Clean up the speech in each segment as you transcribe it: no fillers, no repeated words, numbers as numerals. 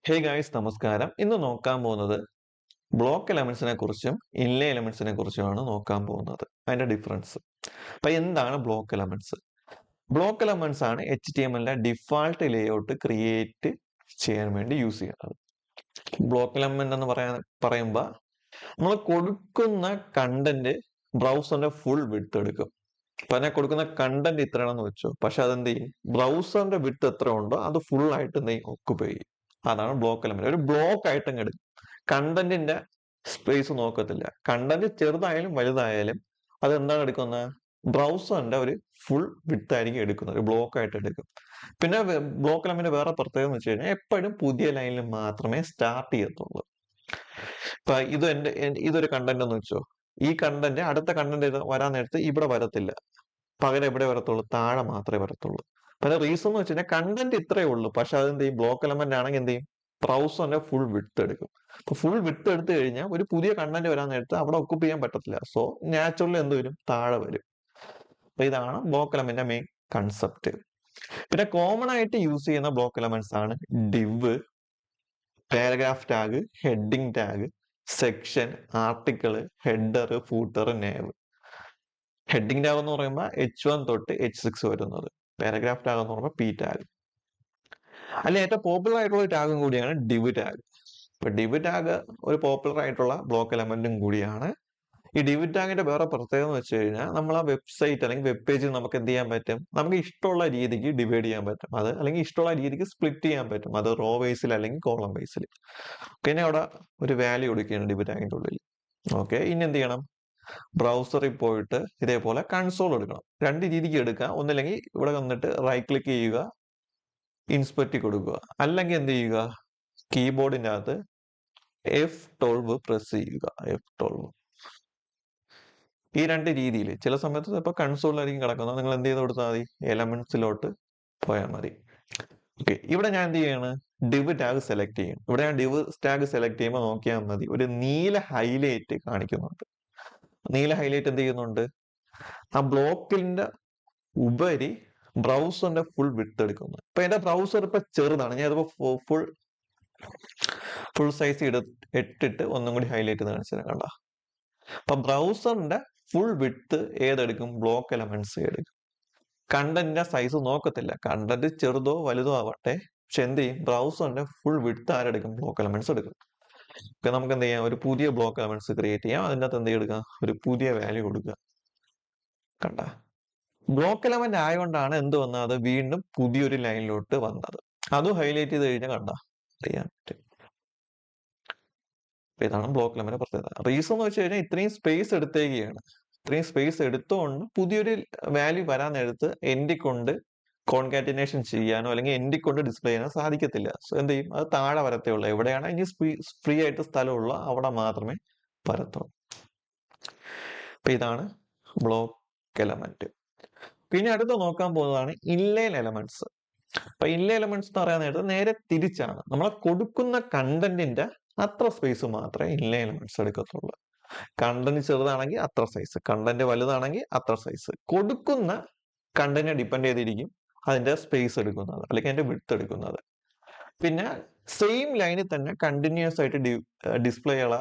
Hey guys നമസ്കാരം. ഇന്ന് നോക്കാൻ പോകുന്നത് ബ്ലോക്ക് എലമെന്റ്സിനെ കുറിച്ചും ഇൻലേ എലമെന്റ്സിനെ കുറിച്ചുമാണ് നോക്കാൻ പോകുന്നത്. അതിന്റെ ഡിഫറൻസ്. അപ്പൊ എന്താണ് ബ്ലോക്ക് എലമെന്റ്സ്? ബ്ലോക്ക് എലമെന്റ്സ് ആണ് HTML ഡിഫാൾട്ട് ലേഔട്ട് ക്രിയേറ്റ് ചെയ്യാൻ വേണ്ടി യൂസ് ചെയ്യുന്നത്. ബ്ലോക്ക് എലമെന്റ് എന്ന് പറയുമ്പോൾ നമ്മൾ കൊടുക്കുന്ന കണ്ടന്റ് ബ്രൗസറിന്റെ ഫുൾ വിഡ്ത് എടുക്കും. അപ്പൊ ഞാൻ കൊടുക്കുന്ന കണ്ടന്റ് ഇത്രയാണെന്ന് വെച്ചോ, പക്ഷെ അതെന്ത് ചെയ്യും? ബ്രൗസറിന്റെ വിഡ്ത് എത്ര ഉണ്ടോ അത് ഫുൾ ആയിട്ട് എന്ത് ചെയ്യും? ഒക്കുപൈ ചെയ്യും. അതാണ് ബ്ലോക്ക് എലമെന്റ്. ഒരു ബ്ലോക്ക് ആയിട്ട് അങ്ങ് എടുക്കും. കണ്ടന്റിന്റെ സ്പേസ് നോക്കത്തില്ല. കണ്ടന്റ് ചെറുതായാലും വലുതായാലും അത് എന്താണ് എടുക്കുന്നത്? ബ്രൗസറിന്റെ ഒരു ഫുൾ വിഡ്ത് ആയിരിക്കും എടുക്കുന്നത്. ഒരു ബ്ലോക്ക് ആയിട്ട് എടുക്കും. പിന്നെ ബ്ലോക്ക് എലമെന്റ് വേറെ പ്രത്യേകത എന്ന് വെച്ച് കഴിഞ്ഞാൽ എപ്പോഴും പുതിയ ലൈനിൽ മാത്രമേ സ്റ്റാർട്ട് ചെയ്യത്തുള്ളൂ. ഇപ്പൊ ഇതൊരു കണ്ടന്റ് എന്ന് വെച്ചോ, ഈ കണ്ടന്റ് അടുത്ത കണ്ടന്റ് വരാൻ നേരത്ത് ഇവിടെ വരത്തില്ല. പകരം എവിടെ വരത്തുള്ളൂ? താഴെ മാത്രമേ വരത്തുള്ളൂ. പല റീസൺ എന്ന് വെച്ച് കഴിഞ്ഞാൽ കണ്ടന്റ് ഇത്രയേ ഉള്ളൂ, പക്ഷെ അതെന്ത് ചെയ്യും? ബ്ലോക്ക് എലമെന്റ് ആണെങ്കിൽ എന്ത് ചെയ്യും? ബ്രൗസറിന്റെ ഫുൾ വിഡ്ത് എടുക്കും. അപ്പൊ ഫുൾ വിഡ്ത് എടുത്തു കഴിഞ്ഞാൽ ഒരു പുതിയ കണ്ടന്റ് വരാൻ നേരത്ത് അവിടെ ഒക്കുപ്പ് ചെയ്യാൻ പറ്റത്തില്ല. സോ നാച്ചുറലി എന്ത് വരും? താഴെ വരും. അപ്പൊ ഇതാണ് ബ്ലോക്ക് എലമെന്റിന്റെ മെയിൻ കൺസെപ്റ്റ്. പിന്നെ കോമൺ ആയിട്ട് യൂസ് ചെയ്യുന്ന ബ്ലോക്ക് എലമെന്റ്സ് ആണ് div, paragraph tag, heading tag, section, article, header, footer, nav. Heading tag എന്ന് പറയുമ്പോൾ H1 തൊട്ട് H6 വരുന്നത്. പാരഗ്രാഫ് ടാഗ് എന്ന് പറയുമ്പോൾ P ടാഗ്. അല്ലെ ഏറ്റവും പോപ്പുലർ ആയിട്ടുള്ള ടാഗും കൂടിയാണ് ഡിവ് ടാഗ്. ഇപ്പൊ ഡിവ് ടാഗ് ഒരു പോപ്പുലർ ആയിട്ടുള്ള ബ്ലോക്ക് എലമെന്റും കൂടിയാണ്. ഈ ഡിവ് ടാഗിന്റെ വേറെ പ്രത്യേകത എന്ന് വെച്ച് കഴിഞ്ഞാൽ നമ്മൾ ആ വെബ്സൈറ്റ് അല്ലെങ്കിൽ വെബ് പേജിൽ നമുക്ക് എന്ത് ചെയ്യാൻ പറ്റും? നമുക്ക് ഇഷ്ടമുള്ള രീതിക്ക് ഡിവൈഡ് ചെയ്യാൻ പറ്റും. അത് അല്ലെങ്കിൽ ഇഷ്ടമുള്ള രീതിക്ക് സ്പ്ലിറ്റ് ചെയ്യാൻ പറ്റും. അത് റോ ബേസിൽ അല്ലെങ്കിൽ കോളം ബേസിൽ. പിന്നെ അവിടെ ഒരു വാല്യൂ കൊടുക്കുകയാണ് ഡിവ് ടാഗിന്റെ ഉള്ളിൽ. ഓക്കെ, ഇനി എന്ത് ചെയ്യണം? ബ്രൗസറിൽ പോയിട്ട് ഇതേപോലെ കൺസോൾ എടുക്കണം. രണ്ട് രീതിക്ക് എടുക്കാം. ഒന്നില്ലെങ്കിൽ ഇവിടെ വന്നിട്ട് റൈറ്റ് ക്ലിക്ക് ചെയ്യുക, ഇൻസ്പെക്ട് കൊടുക്കുക. അല്ലെങ്കിൽ എന്ത് ചെയ്യുക? കീബോർഡിന്റെ അകത്ത് F12 പ്രസ് ചെയ്യുക. F12. ഈ രണ്ട് രീതിയിൽ ചില സമയത്ത് ഇപ്പൊ കൺസോളിലായിരിക്കും കിടക്കുന്നത്. നിങ്ങൾ എന്ത് ചെയ്ത് കൊടുത്താൽ മതി? എലമെന്റ്സിലോട്ട് പോയാൽ മതി. ഓക്കെ, ഇവിടെ ഞാൻ എന്ത് ചെയ്യാണ്? ഡിവ് ടാഗ് സെലക്ട് ചെയ്യും. ഇവിടെ ഞാൻ ഡിവ് ടാഗ് സെലക്ട് ചെയ്യുമ്പോൾ നോക്കിയാൽ മതി, ഒരു നീല ഹൈലൈറ്റ് കാണിക്കുന്നുണ്ട്. നീല ഹൈലൈറ്റ് എന്ത് ചെയ്യുന്നുണ്ട്? ആ ബ്ലോക്കിന്റെ ഉപരി ബ്രൗസറിന്റെ ഫുൾ വിഡ്ത് എടുക്കുന്നു. ഇപ്പൊ എന്റെ ബ്രൗസർ ഇപ്പൊ ചെറുതാണ്. ഞാൻ ഇതിപ്പോ ഫുൾ സൈസ് ഇട്ടിട്ട് ഒന്നും കൂടി ഹൈലൈറ്റ് കാണിച്ചു തരാം. കണ്ട, അപ്പൊ ബ്രൗസറിന്റെ ഫുൾ വിഡ്ത് ഏതെടുക്കും? ബ്ലോക്ക് എലമെന്റ്സ് എടുക്കും. കണ്ടന്റിന്റെ സൈസ് നോക്കത്തില്ല. കണ്ടന്റ് ചെറുതോ വലുതോ ആവട്ടെ, പക്ഷെ എന്ത് ചെയ്യും? ബ്രൗസറിന്റെ ഫുൾ വിഡ്ത് ആരെടുക്കും? ബ്ലോക്ക് എലമെന്റ്സ് എടുക്കും. ഓക്കെ, നമുക്ക് എന്ത് ചെയ്യാം? ഒരു പുതിയ ബ്ലോക്ക് എലമെന്റ്സ് ക്രിയേറ്റ് ചെയ്യാം. അതിൻ്റെ അകത്ത് എന്ത് എടുക്കുക? ഒരു പുതിയ വാല്യൂ കൊടുക്കുക. കണ്ട, ബ്ലോക്ക് എലമെന്റ് ആയതുകൊണ്ടാണ് എന്ത് വന്നത്? അത് വീണ്ടും പുതിയൊരു ലൈനിലോട്ട് വന്നത്. അതും ഹൈലൈറ്റ് ചെയ്ത് കഴിഞ്ഞാൽ കണ്ട അറിയാൻ പറ്റും. ഇതാണ് ബ്ലോക്ക് എലമെന്റ് പ്രത്യേകത. റീസൺ എന്ന് വെച്ച് കഴിഞ്ഞാൽ ഇത്രയും സ്പേസ് എടുത്തേക്കുകയാണ്. ഇത്രയും സ്പേസ് എടുത്തുകൊണ്ട് പുതിയൊരു വാല്യൂ വരാൻ നേരത്ത് എൻഡിൽ കൊണ്ട് കോൺകാറ്റിനേഷൻ ചെയ്യാനോ അല്ലെങ്കിൽ എൻഡിൽ കൊണ്ട് ഡിസ്പ്ലേ ചെയ്യാനോ സാധിക്കത്തില്ല. സോ എന്ത് ചെയ്യും? അത് താഴെ വരത്തേ ഉള്ളൂ. എവിടെയാണ് ഇനി ഫ്രീ ആയിട്ട് സ്ഥലമുള്ള അവിടെ മാത്രമേ വരത്തുള്ളൂ. അപ്പൊ ഇതാണ് ബ്ലോക്ക് എലമെന്റ്. പിന്നെ അടുത്ത് നോക്കാൻ പോകുന്നതാണ് ഇൻലൈൻ എലമെന്റ്സ്. അപ്പൊ ഇൻലൈൻ എലമെന്റ്സ് എന്ന് പറയാൻ നേരത്ത് നേരെ തിരിച്ചാണ്. നമ്മളെ കൊടുക്കുന്ന കണ്ടന്റിന്റെ അത്ര സ്പേസ് മാത്രമേ ഇൻലൈൻ എലമെന്റ്സ് എടുക്കത്തുള്ളൂ. കണ്ടന്റ് ചെറുതാണെങ്കിൽ അത്ര സൈസ്, കണ്ടന്റ് വലുതാണെങ്കിൽ അത്ര സൈസ്. കൊടുക്കുന്ന കണ്ടന്റിനെ ഡിപ്പെൻഡ് ചെയ്തിരിക്കും അതിന്റെ സ്പേസ് എടുക്കുന്നത് അല്ലെങ്കിൽ അതിന്റെ വിഡ്ത് എടുക്കുന്നത്. പിന്നെ സെയിം ലൈനിൽ തന്നെ കണ്ടിന്യൂസ് ആയിട്ട് ഡിസ്പ്ലേ ഉള്ള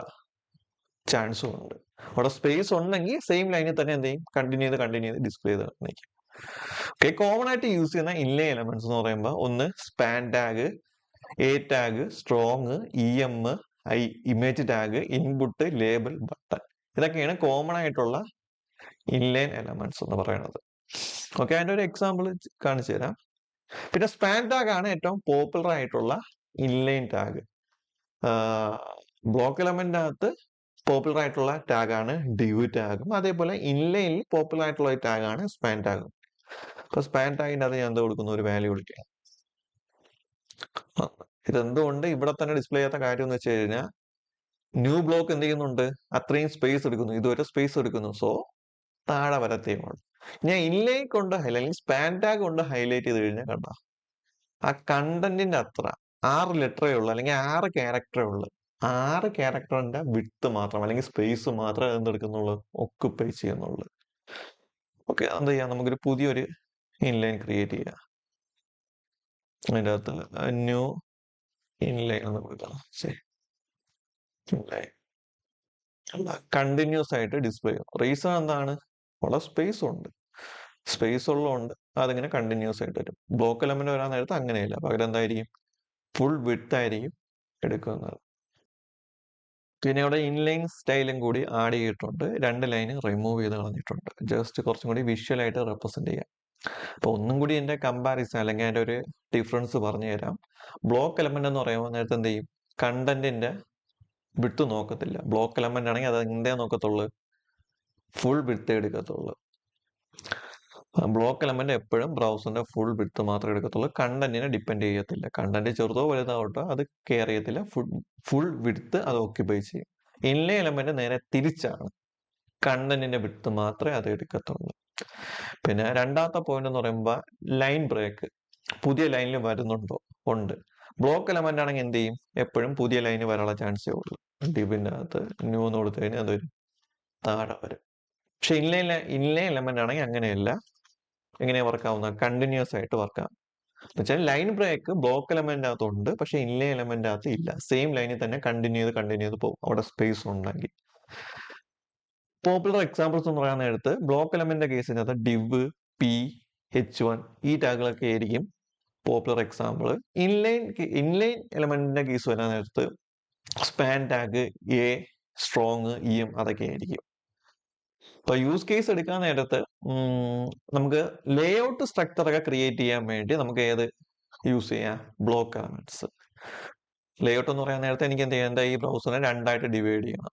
ചാൻസും ഉണ്ട്. അവിടെ സ്പേസ് ഉണ്ടെങ്കിൽ സെയിം ലൈനിൽ തന്നെ എന്ത് ചെയ്യും? കണ്ടിന്യൂ ചെയ്ത് ഡിസ്പ്ലേ ചെയ്ത് കാണിക്കും. ഓക്കെ, കോമൺ ആയിട്ട് യൂസ് ചെയ്യുന്ന ഇൻലൈൻ എലമെന്റ്സ് എന്ന് പറയുമ്പോൾ ഒന്ന് span tag, A tag, strong, EM, image tag, input, label, button. ഇതൊക്കെയാണ് കോമൺ ആയിട്ടുള്ള ഇൻലൈൻ എലമെന്റ്സ് എന്ന് പറയുന്നത്. ഓക്കെ, അതിന്റെ ഒരു എക്സാമ്പിൾ കാണിച്ചു തരാം. പിന്നെ സ്പാൻ ടാഗ് ആണ് ഏറ്റവും പോപ്പുലർ ആയിട്ടുള്ള ഇൻലൈൻ ടാഗ്. ബ്ലോക്ക് എലമെന്റിനകത്ത് പോപ്പുലർ ആയിട്ടുള്ള ടാഗാണ് ഡിവ് ടാഗും, അതേപോലെ ഇൻലൈനിൽ പോപ്പുലർ ആയിട്ടുള്ള ടാഗാണ് സ്പാൻ ടാഗും. അപ്പൊ സ്പാൻ ടാഗിന്റെ അത് ഞാൻ എന്ത് കൊടുക്കുന്നു? ഒരു വാല്യൂ കൊടുക്കുക. ഇതെന്തുകൊണ്ട് ഇവിടെ തന്നെ ഡിസ്പ്ലേ ചെയ്യാത്ത കാര്യം എന്ന് വെച്ച് കഴിഞ്ഞാൽ ന്യൂ ബ്ലോക്ക് എന്ത് ചെയ്യുന്നുണ്ട്? അത്രയും സ്പേസ് എടുക്കുന്നു. ഇതുവരെ സ്പേസ് എടുക്കുന്നു. സോ താഴെ വരത്തേയുമാണ്. ഞാൻ ഇൻലൈൻ കൊണ്ട് അല്ലെങ്കിൽ സ്പാൻ ടാഗ് കൊണ്ട് ഹൈലൈറ്റ് ചെയ്ത് കഴിഞ്ഞാൽ കണ്ട ആ കണ്ടന്റിന്റെ അത്ര 6 ലെറ്ററേ ഉള്ളൂ അല്ലെങ്കിൽ 6 ക്യാരക്ടറേ ഉള്ളൂ. 6 ക്യാരക്ടറിന്റെ വിഡ്ത് മാത്രം അല്ലെങ്കിൽ സ്പേസ് മാത്രമേ എന്തെടുക്കുന്നുള്ളൂ? ഒക്കുപ്പൈ ചെയ്യുന്നുള്ളൂ. ഓക്കെ, എന്ത് ചെയ്യാം? നമുക്കൊരു പുതിയൊരു ഇൻലൈൻ ക്രിയേറ്റ് ചെയ്യാം. അതിൻ്റെ അകത്ത് ന്യൂ ഇൻലൈൻ എന്ന് കൊടുക്കണം. ശരി, ഇൻലൈൻ കണ്ടിന്യൂസ് ആയിട്ട് ഡിസ്പ്ലേ ചെയ്യും. റീസൺ എന്താണ്? അവിടെ സ്പേസ് ഉണ്ട്. സ്പേസ് ഉള്ളതുകൊണ്ട് അതിങ്ങനെ കണ്ടിന്യൂസ് ആയിട്ട് വരും. ബ്ലോക്ക് എലമെന്റ് വരാൻ നേരത്ത് അങ്ങനെയല്ല, പകരം എന്തായിരിക്കും? ഫുൾ വിഡ്ത്ത് ആയിരിക്കും എടുക്കുന്നത്. പിന്നെ അവിടെ ഇൻലൈൻ സ്റ്റൈലും കൂടി ആഡ് ചെയ്തിട്ടുണ്ട്. 2 ലൈന് റിമൂവ് ചെയ്ത് കളഞ്ഞിട്ടുണ്ട്. ജസ്റ്റ് കുറച്ചും കൂടി വിഷ്വൽ ആയിട്ട് റെപ്രസെന്റ് ചെയ്യാം. അപ്പൊ ഒന്നും കൂടി എന്റെ കമ്പാരിസൺ അല്ലെങ്കിൽ അതിന്റെ ഒരു ഡിഫറൻസ് പറഞ്ഞു തരാം. ബ്ലോക്ക് എലമെന്റ് എന്ന് പറയുമ്പോൾ നേരത്തെ എന്ത് ചെയ്യും? കണ്ടന്റിന്റെ വിട്ട് നോക്കത്തില്ല. ബ്ലോക്ക് എലമെന്റ് ആണെങ്കിൽ അത് എന്തേ നോക്കത്തുള്ളൂ? ഫുൾ വിഡ്ത്ത് എടുക്കത്തുള്ളൂ. ബ്ലോക്ക് എലമെന്റ് എപ്പോഴും ബ്രൗസറിന്റെ ഫുൾ വിഡ്ത്ത് മാത്രമേ എടുക്കത്തുള്ളൂ. കണ്ടന്റിനെ ഡിപ്പെൻഡ് ചെയ്യത്തില്ല. കണ്ടന്റ് ചെറുതോ വലുതാവട്ടോ അത് കെയർ ചെയ്യത്തില്ല. ഫുൾ വിഡ്ത്ത് അത് ഓക്യുപ്പൈ ചെയ്യും. ഇൻലൈൻ എലമെന്റ് നേരെ തിരിച്ചാണ്. കണ്ടന്റിന്റെ വിഡ്ത്ത് മാത്രമേ അത് എടുക്കത്തുള്ളൂ. പിന്നെ രണ്ടാമത്തെ പോയിന്റ് എന്ന് പറയുമ്പോൾ ലൈൻ ബ്രേക്ക്. പുതിയ ലൈനിൽ വരുന്നുണ്ടോ? ഉണ്ട്. ബ്ലോക്ക് എലമെന്റ് ആണെങ്കിൽ എന്ത് ചെയ്യും? എപ്പോഴും പുതിയ ലൈന് വരാനുള്ള ചാൻസേ ഉള്ളൂ. ഡിബിന്റെ അകത്ത് ന്യൂ എന്ന് കൊടുത്തു കഴിഞ്ഞാൽ അതൊരു താഴെ വരും. പക്ഷെ ഇൻലൈൻ എലമെന്റ് ആണെങ്കിൽ അങ്ങനെയല്ല. എങ്ങനെയാ വർക്കാവുന്നത്? കണ്ടിന്യൂസ് ആയിട്ട് വർക്കാവും. എന്നുവെച്ചാൽ ലൈൻ ബ്രേക്ക് ബ്ലോക്ക് എലമെന്റ് അകത്തുണ്ട്, പക്ഷെ ഇൻലൈൻ എലമെന്റ് അകത്ത് ഇല്ല. സെയിം ലൈനിൽ തന്നെ കണ്ടിന്യൂ ചെയ്ത് പോകും, അവിടെ സ്പേസ് ഉണ്ടെങ്കിൽ. പോപ്പുലർ എക്സാമ്പിൾസ് എന്ന് പറയാൻ നേരത്ത് ബ്ലോക്ക് എലമെന്റിന്റെ കേസിനകത്ത് div, p, h1 ഈ ടാഗുകളൊക്കെ ആയിരിക്കും പോപ്പുലർ എക്സാമ്പിൾ. ഇൻലൈൻ എലമെന്റിന്റെ കേസ് വരാൻ നേരത്ത് span tag, a, strong, em അതൊക്കെ ആയിരിക്കും. ഇപ്പൊ യൂസ് കേസ് എടുക്കാൻ നേരത്ത് നമുക്ക് ലേഔട്ട് സ്ട്രക്ചർ ഒക്കെ ക്രിയേറ്റ് ചെയ്യാൻ വേണ്ടി നമുക്ക് ഏത് യൂസ് ചെയ്യാം? Block elements. ലേഔട്ട് എന്ന് പറയാൻ നേരത്തെ എനിക്ക് എന്ത് ചെയ്യാം? എന്താ ഈ ബ്രൗസറിനെ രണ്ടായിട്ട് ഡിവൈഡ് ചെയ്യണം.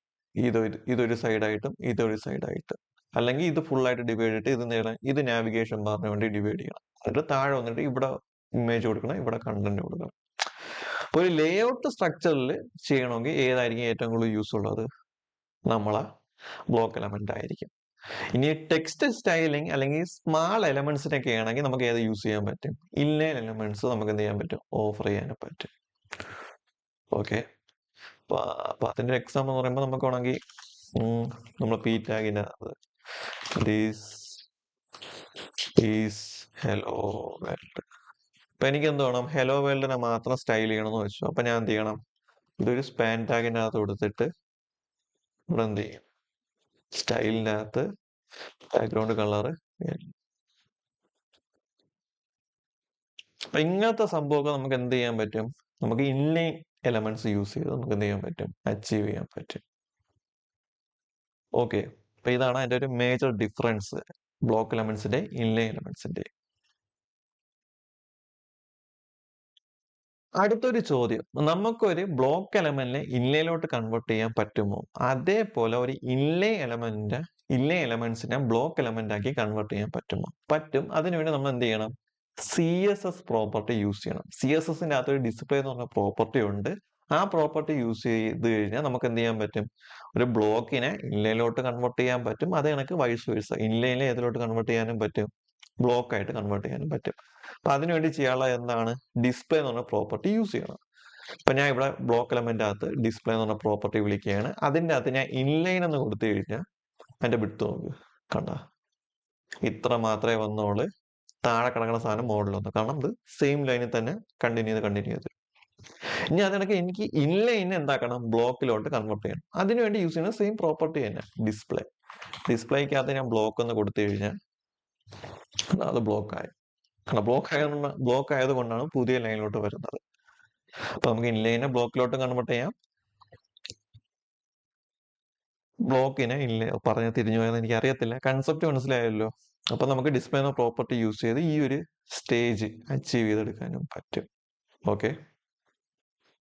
ഇതൊരു സൈഡായിട്ടും ഇതൊരു സൈഡായിട്ട്, അല്ലെങ്കിൽ ഇത് ഫുൾ ആയിട്ട് ഡിവൈഡ് ചെയ്തിട്ട് ഇത് നേടാൻ ഇത് നാവിഗേഷൻ ബാറിന് വേണ്ടി ഡിവൈഡ് ചെയ്യണം. എന്നിട്ട് താഴെ വന്നിട്ട് ഇവിടെ ഇമേജ് കൊടുക്കണം, ഇവിടെ കണ്ടന്റ് കൊടുക്കണം. അപ്പൊ ഒരു ലേഔട്ട് സ്ട്രക്ചറിൽ ചെയ്യണമെങ്കിൽ ഏതായിരിക്കും ഏറ്റവും കൂടുതൽ യൂസ് ഉള്ളത്? നമ്മളെ ബ്ലോക്ക് എലമെന്റ് ആയിരിക്കും. ഇനി ടെക്സ്റ്റ് സ്റ്റൈലിംഗ് അല്ലെങ്കിൽ സ്മാൾ എലമെന്റ്സിനൊക്കെ ആണെങ്കിൽ നമുക്ക് ഏത് യൂസ് ചെയ്യാൻ പറ്റും? ഇൻലൈൻ എലമെന്റ്സ് നമുക്ക് എന്ത് ചെയ്യാൻ പറ്റും? ഓഫർ ചെയ്യാൻ പറ്റും. ഓക്കെ, അപ്പൊ അതിന്റെ എക്സാമ്പിൾ എന്ന് പറയുമ്പോൾ നമുക്ക് വേണമെങ്കിൽ നമ്മൾ പി ടാഗിന്റെ ഹലോ വേൾഡ്. അപ്പൊ എനിക്ക് എന്ത് വേണം? ഹലോ വേൾഡിനെ മാത്രം സ്റ്റൈൽ ചെയ്യണമെന്ന് വെച്ചു. അപ്പൊ ഞാൻ എന്ത് ചെയ്യണം? ഇതൊരു സ്പാൻ ടാഗിന്റെ അകത്ത് കൊടുത്തിട്ട് ഇവിടെ എന്ത് ചെയ്യും? സ്റ്റൈലിന്റെ അകത്ത് ബാക്ക്ഗ്രൗണ്ട് കളറ്. അപ്പൊ ഇങ്ങനത്തെ സംഭവമൊക്കെ നമുക്ക് എന്ത് ചെയ്യാൻ പറ്റും? നമുക്ക് ഇൻലൈൻ എലമെന്റ്സ് യൂസ് ചെയ്ത് നമുക്ക് എന്ത് ചെയ്യാൻ പറ്റും? അച്ചീവ് ചെയ്യാൻ പറ്റും. ഓക്കെ, അപ്പൊ ഇതാണ് അതിന്റെ ഒരു മേജർ ഡിഫറൻസ് ബ്ലോക്ക് എലമെന്റ്സിന്റെ ഇൻലൈൻ എലമെന്റ്സിന്റെ. അടുത്തൊരു ചോദ്യം, നമുക്കൊരു ബ്ലോക്ക് എലമെന്റിനെ ഇൻലൈനിലോട്ട് കൺവേർട്ട് ചെയ്യാൻ പറ്റുമോ? അതേപോലെ ഒരു ഇൻലൈൻ എലമെന്റ്സിനെ ബ്ലോക്ക് എലമെന്റ് ആക്കി കൺവേർട്ട് ചെയ്യാൻ പറ്റുമോ? പറ്റും. അതിനുവേണ്ടി നമ്മൾ എന്ത് ചെയ്യണം? CSS പ്രോപ്പർട്ടി യൂസ് ചെയ്യണം. CSSന്റെ അകത്ത് ഒരു ഡിസ്പ്ലേ എന്ന് പറഞ്ഞ പ്രോപ്പർട്ടി ഉണ്ട്. ആ പ്രോപ്പർട്ടി യൂസ് ചെയ്ത് കഴിഞ്ഞാൽ നമുക്ക് എന്ത് ചെയ്യാൻ പറ്റും? ഒരു ബ്ലോക്കിനെ ഇൻലൈനിലോട്ട് കൺവേർട്ട് ചെയ്യാൻ പറ്റും. അതേ കണക്ക് വൈസ് വേഴ്സ ഇൻലൈനിലെ ഏതിലോട്ട് കൺവേർട്ട് ചെയ്യാനും പറ്റും? ബ്ലോക്ക് ആയിട്ട് കൺവേർട്ട് ചെയ്യാനും പറ്റും. അപ്പൊ അതിനുവേണ്ടി ചെയ്യാനുള്ള എന്താണ്? ഡിസ്പ്ലേ എന്ന് പറഞ്ഞ പ്രോപ്പർട്ടി യൂസ് ചെയ്യണം. അപ്പൊ ഞാൻ ഇവിടെ ബ്ലോക്ക് എലമെന്റ് അകത്ത് ഡിസ്പ്ലേ എന്ന് പറഞ്ഞ പ്രോപ്പർട്ടി വിളിക്കുകയാണ്. അതിന്റെ അകത്ത് ഞാൻ ഇൻലൈൻ എന്ന് കൊടുത്തു കഴിഞ്ഞാൽ അതിന്റെ വിഡ്ത്ത് നോക്ക്, കണ്ട ഇത്ര മാത്രമേ വന്നോളൂ. താഴെ കിടക്കുന്ന സാധനം മോഡൽ വന്നു, കാരണം ഇത് സെയിം ലൈനിൽ തന്നെ കണ്ടിന്യൂ ചെയ്ത്. ഇനി അതിനൊക്കെ എനിക്ക് ഇൻലൈനെ എന്താക്കണം? ബ്ലോക്കിലോട്ട് കൺവേർട്ട് ചെയ്യണം. അതിനുവേണ്ടി യൂസ് ചെയ്യുന്ന സെയിം പ്രോപ്പർട്ടി തന്നെ ഡിസ്പ്ലേക്കകത്ത് ഞാൻ ബ്ലോക്ക് എന്ന് കൊടുത്തു കഴിഞ്ഞാൽ അത് ബ്ലോക്ക് ആയി. കാരണം ബ്ലോക്ക് ആയതുകൊണ്ടാണ് പുതിയ ലൈനിലോട്ട് വരുന്നത്. അപ്പൊ നമുക്ക് ഇൻലൈനെ ബ്ലോക്കിലോട്ട് കൺവേർട്ട് ചെയ്യാം, ബ്ലോക്കിനെ പറഞ്ഞ തിരിഞ്ഞു പോയെന്ന് എനിക്ക് അറിയത്തില്ല. കൺസെപ്റ്റ് മനസ്സിലായല്ലോ. അപ്പൊ നമുക്ക് ഡിസ്പ്ലേ എന്ന പ്രോപ്പർട്ടി യൂസ് ചെയ്ത് ഈ ഒരു സ്റ്റേജ് അച്ചീവ് ചെയ്തെടുക്കാനും പറ്റും. ഓക്കെ.